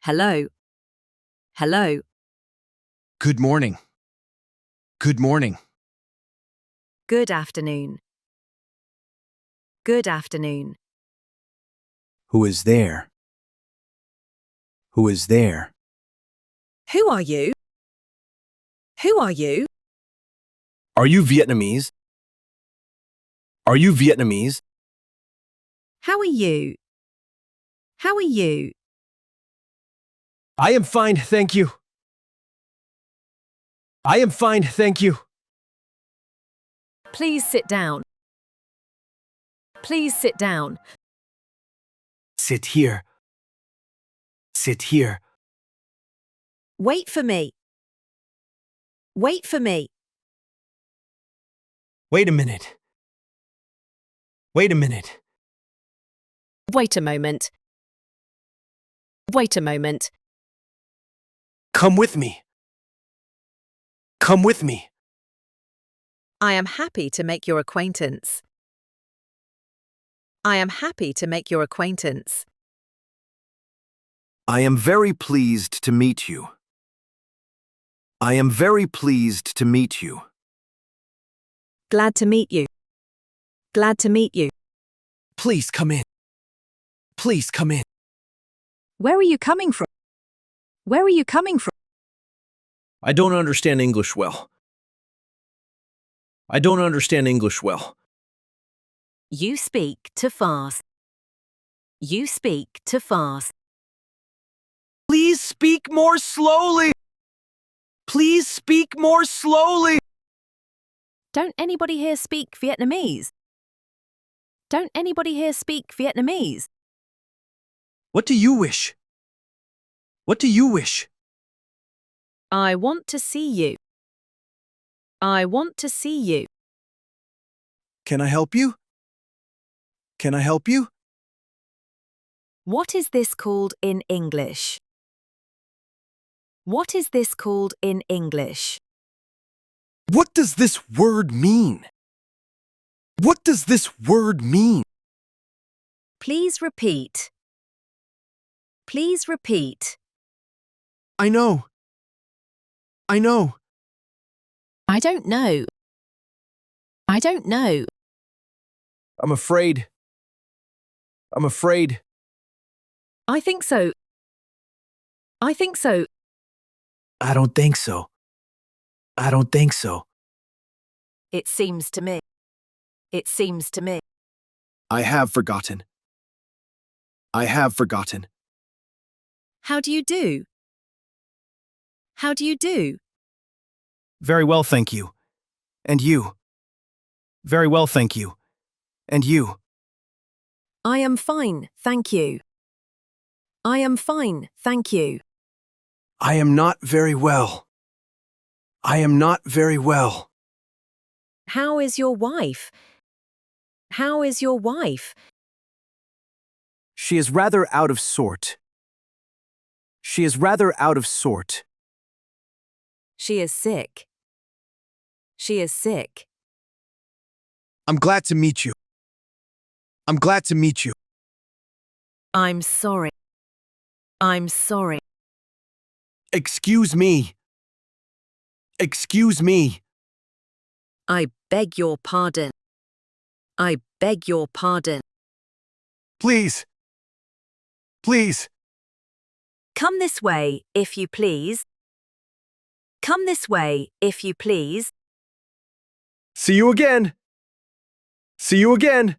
Hello. Hello. Good morning. Good morning. Good afternoon. Good afternoon. Who is there? Who is there? Who are you? Who are you? Are you Vietnamese? Are you Vietnamese? How are you? How are you? I am fine, thank you. I am fine, thank you. Please sit down. Please sit down. Sit here. Sit here. Wait for me. Wait for me. Wait a minute. Wait a minute. Wait a moment. Wait a moment. Come with me. Come with me. I am happy to make your acquaintance. I am happy to make your acquaintance. I am very pleased to meet you. I am very pleased to meet you. Glad to meet you. Glad to meet you. Please come in. Please come in. Where are you coming from? Where are you coming from? I don't understand English well. I don't understand English well. You speak too fast. You speak too fast. Please speak more slowly. Please speak more slowly. Don't anybody here speak Vietnamese? Don't anybody here speak Vietnamese? What do you wish? What do you wish? I want to see you. I want to see you. Can I help you? Can I help you? What is this called in English? What is this called in English? What does this word mean? What does this word mean? Please repeat. Please repeat. I know. I know. I don't know. I don't know. I'm afraid. I'm afraid. I think so. I think so. I don't think so. I don't think so. It seems to me. It seems to me. I have forgotten. I have forgotten. How do you do? How do you do? Very well, thank you. And you? Very well, thank you. And you? I am fine, thank you. I am fine, thank you. I am not very well. I am not very well. How is your wife? How is your wife? She is rather out of sort. She is rather out of sort. She is sick. She is sick. I'm glad to meet you. I'm glad to meet you. I'm sorry. I'm sorry. Excuse me. Excuse me. I beg your pardon. I beg your pardon. Please. Please. Come this way, if you please. Come this way, if you please. See you again. See you again.